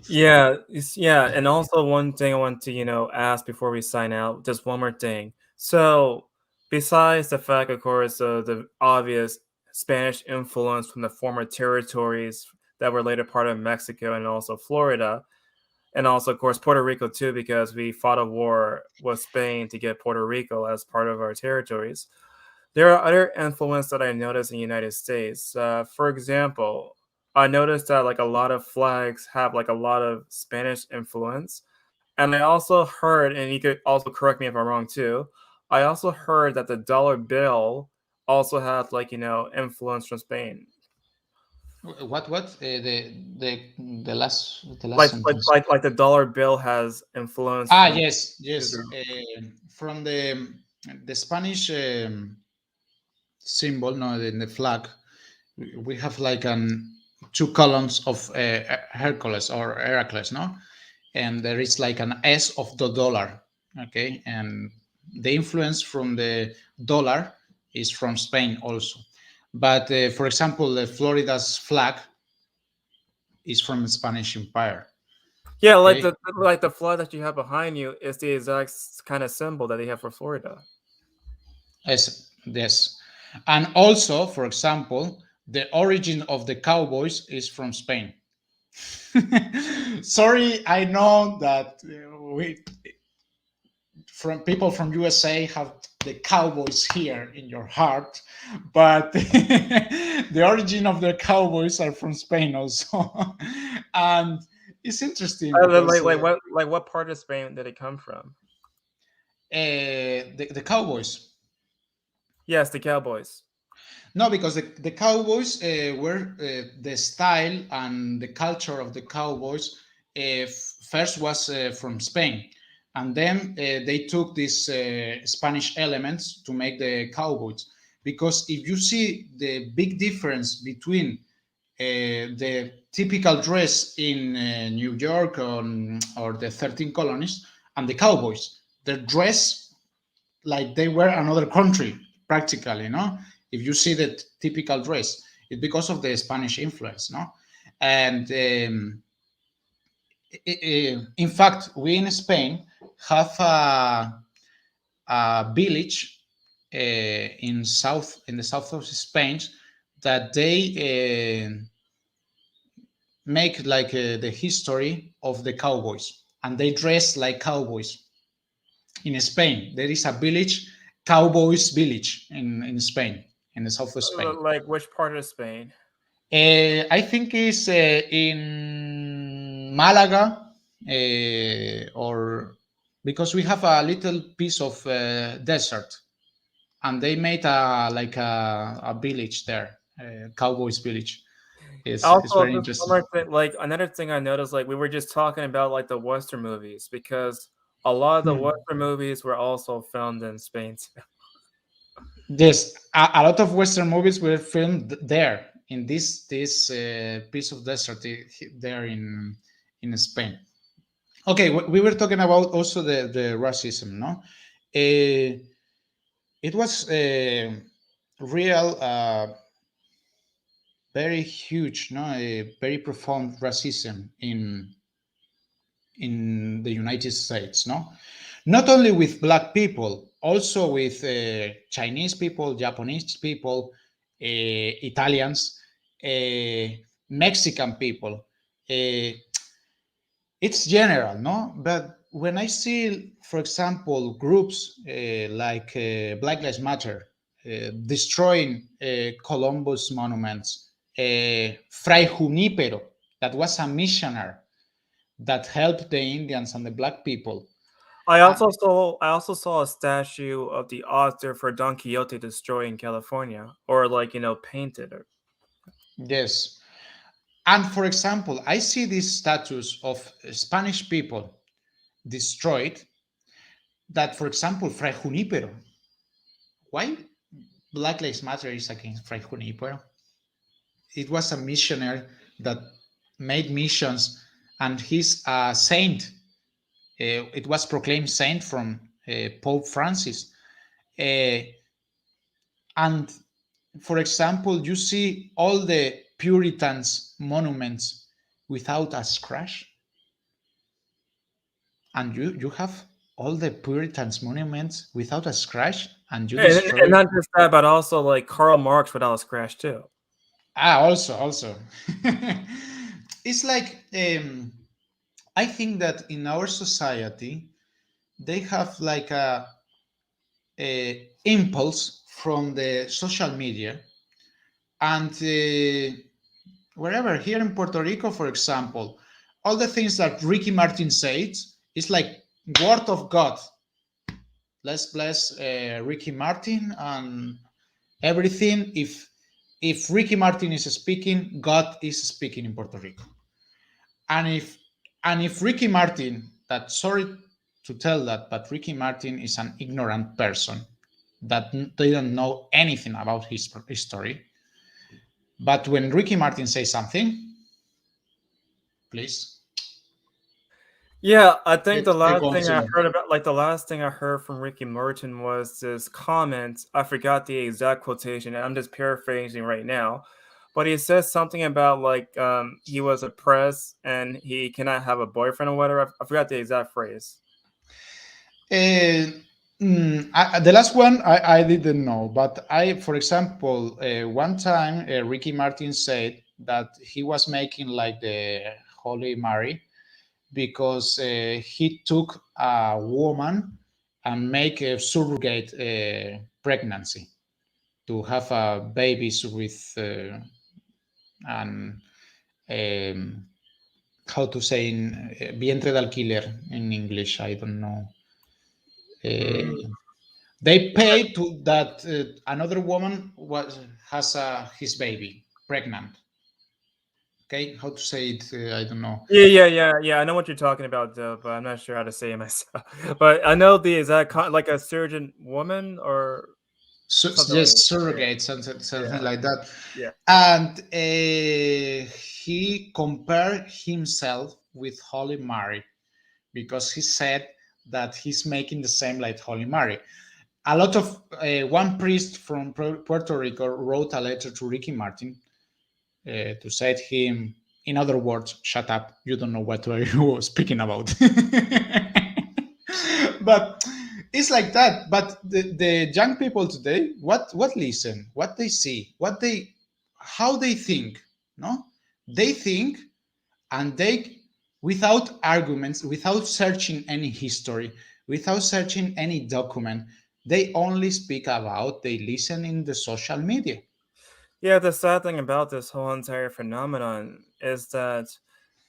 yeah, and also one thing I want to ask before we sign out, just one more thing. So besides the fact, of course, of the obvious Spanish influence from the former territories that were later part of Mexico and also Florida, and also, of course, Puerto Rico too, because we fought a war with Spain to get Puerto Rico as part of our territories. There are other influence that I noticed in the United States. For example, I noticed that like a lot of flags have like a lot of Spanish influence. And I also heard, and you could also correct me if I'm wrong too, I also heard that the dollar bill also had like influence from Spain. what the last Like sentence. like the dollar bill has influence. Yes. From the Spanish symbol, no, in the flag, we have like two columns of Hercules or Heracles, no, and there is like an S of the dollar. Okay, and the influence from the dollar is from Spain also. But for example, Florida's flag is from the Spanish Empire. Yeah, like Okay. the flag that you have behind you is the exact kind of symbol that they have for Florida. Yes. And also, for example, the origin of the cowboys is from Spain. Sorry, I know that we from people from USA have the cowboys here in your heart, but the origin of the cowboys are from Spain also, and it's interesting because What part of Spain did it come from? the cowboys. Yes, the Cowboys. No, because the cowboys were the style and the culture of the cowboys first was from Spain, and then they took these Spanish elements to make the cowboys. Because if you see the big difference between the typical dress in New York or the 13 colonies and the cowboys, their dress like they were another country practically, no? If you see the typical dress, it's because of the Spanish influence, no? And in fact, we in Spain have a village in the south of Spain that they make like the history of the cowboys, and they dress like cowboys. In Spain, there is a village, Cowboys Village, in Spain, in the south of Spain. Like which part of Spain? I think it's in Malaga, or because we have a little piece of desert, and they made a village there, Cowboys Village. It's Also, very just one interesting. more thing, like another thing I noticed, like we were just talking about like the Western movies because a lot of the Western movies were also filmed in Spain too. Yes, a lot of Western movies were filmed there in this piece of desert there in Spain. Okay, we were talking about also the racism, no? It was real, very huge, no, a very profound racism in the United States, no? Not only with black people, also with Chinese people, Japanese people, Italians, Mexican people. It's general, no? But when I see, for example, groups like Black Lives Matter destroying Columbus monuments, Fray Junipero, that was a missionary that helped the Indians and the black people. I also saw a statue of the author for Don Quixote destroyed in California, or like painted. Or Yes. And for example, I see these statues of Spanish people destroyed that, for example, Fray Junipero. Why Black Lives Matter is against Fray Junipero? It was a missionary that made missions, and he's a saint. It was proclaimed saint from Pope Francis. And for example, you see all the Puritans monuments without a scratch, and you have all the Puritans monuments without a scratch, and you and destroy. not just that, but also like Karl Marx without a scratch too. Also, it's like I think that in our society they have like a impulse from the social media, and wherever here in Puerto Rico, for example, all the things that Ricky Martin says is like word of God. Let's bless Ricky Martin and everything. If Ricky Martin is speaking, God is speaking in Puerto Rico. And if Ricky Martin, that sorry to tell that, but Ricky Martin is an ignorant person that didn't know anything about his history. But when Ricky Martin says something, please. Yeah, I think the Te last thing I confirmo. heard about, like the last thing I heard from Ricky Martin was this comment. I forgot the exact quotation, and I'm just paraphrasing right now. But he says something about like he was oppressed and he cannot have a boyfriend or whatever. I forgot the exact phrase. Uh, the last one I didn't know, but for example, one time Ricky Martin said that he was making like the Holy Mary because he took a woman and make a surrogate pregnancy to have a babies with an um, how to say in vientre de alquiler in English. I don't know. Mm. Uh, they pay to that another woman has his baby pregnant. Okay, how to say it? I don't know. Yeah. I know what you're talking about, though, but I'm not sure how to say it myself. But I know the exact like a surgeon woman or So, something like yes, that. surrogate, something Yeah, like that. yeah. And he compared himself with Holy Mary because he said that he's making the same like Holy Mary. A lot of one priest from Puerto Rico wrote a letter to Ricky Martin to say to him, in other words, shut up, you don't know what you're speaking about. But it's like that. But the young people today, what listen, what they see, how they think, no, they think, and they, without arguments, without searching any history, without searching any document, they only speak about, they listen in the social media. Yeah, the sad thing about this whole entire phenomenon is that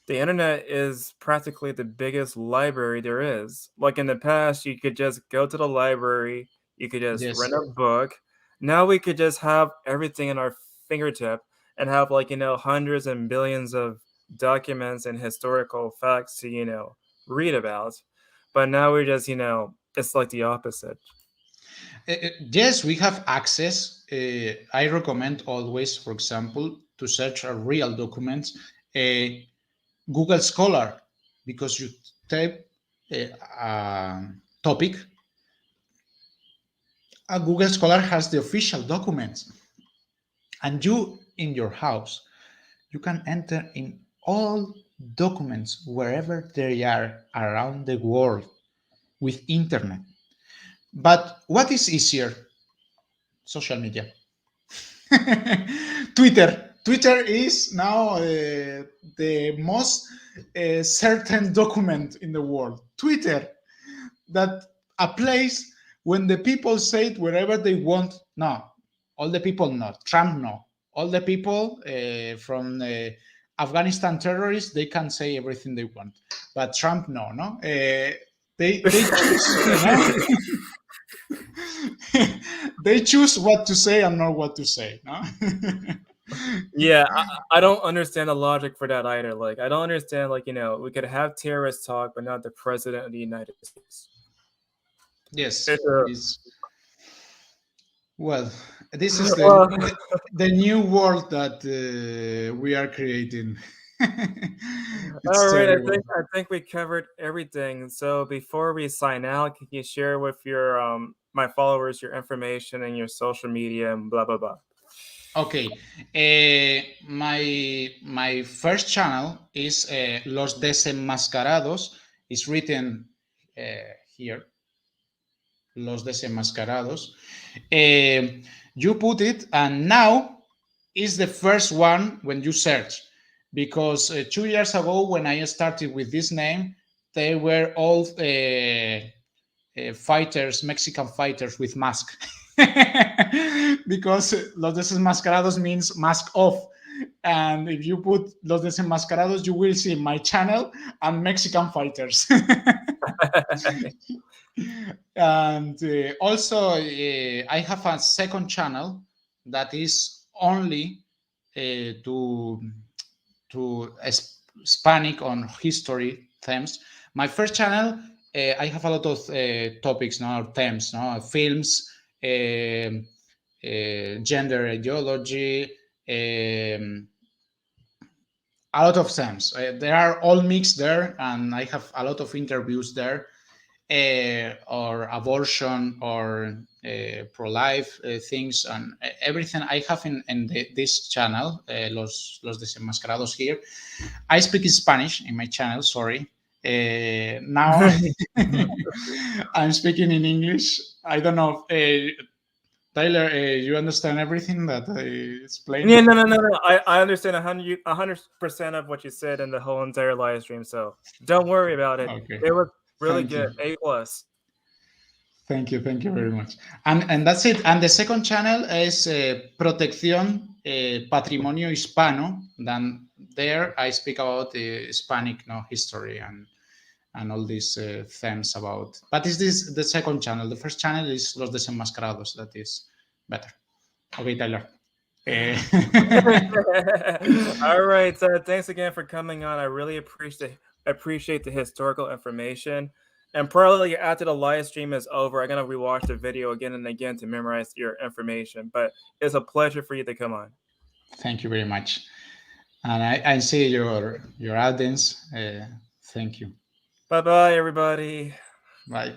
the internet is practically the biggest library there is. Like in the past, you could just go to the library, you could just rent Yes. a book. Now we could just have everything in our fingertip and have like, hundreds and billions of documents and historical facts to, read about. But now we just, it's like the opposite. Yes, we have access. I recommend always, for example, to search a real document, Google Scholar, because you type a topic, a Google Scholar has the official documents, and you in your house, you can enter in all documents wherever they are around the world with internet. But what is easier? Social media. Twitter is now the most certain document in the world. Twitter, that a place when the people say it wherever they want. No, all the people not. Trump no. All the people from Afghanistan terrorists, they can say everything they want, but Trump no. No, they choose. No, they choose what to say and not what to say. No. Yeah, I don't understand the logic for that either. Like, I don't understand, like, we could have terrorist talk, but not the president of the United States. Yes, It's a, is well. This is well, the new world that we are creating. all It's right. I terrible. think I think we covered everything. So before we sign out, can you share with your my followers your information and your social media and blah blah blah? Okay, my first channel is Los Desenmascarados. It's written here, Los Desenmascarados. You put it, and now is the first one when you search, because 2 years ago when I started with this name, they were all fighters, Mexican fighters with mask, because Los Desenmascarados means mask off. And if you put Los Desenmascarados, you will see my channel and Mexican fighters. And also, I have a second channel that is only to Hispanic on history themes. My first channel, I have a lot of topics now, themes, no, films, gender ideology, um, a lot of themes. They are all mixed there, and I have a lot of interviews there, or abortion, or pro-life things, and everything I have in this channel, Los Desenmascarados here. I speak Spanish in my channel, sorry. Now I'm speaking in English. I don't know. Tyler, you understand everything that I explained? Yeah, no. I understand 100% of what you said in the whole entire live stream. So don't worry about it. Okay. It was really Thank good. you. A+. Thank you very much. And that's it. And the second channel is Protección Patrimonio Hispano. Then there I speak about Hispanic history and all these themes about. But is this the second channel? The first channel is Los Desenmascarados. That is better. Okay, Tyler. All right. So thanks again for coming on. I really appreciate the historical information. And probably after the live stream is over, I'm gonna rewatch the video again and again to memorize your information. But it's a pleasure for you to come on. Thank you very much. And I see your audience. Thank you. Bye-bye, everybody. Bye.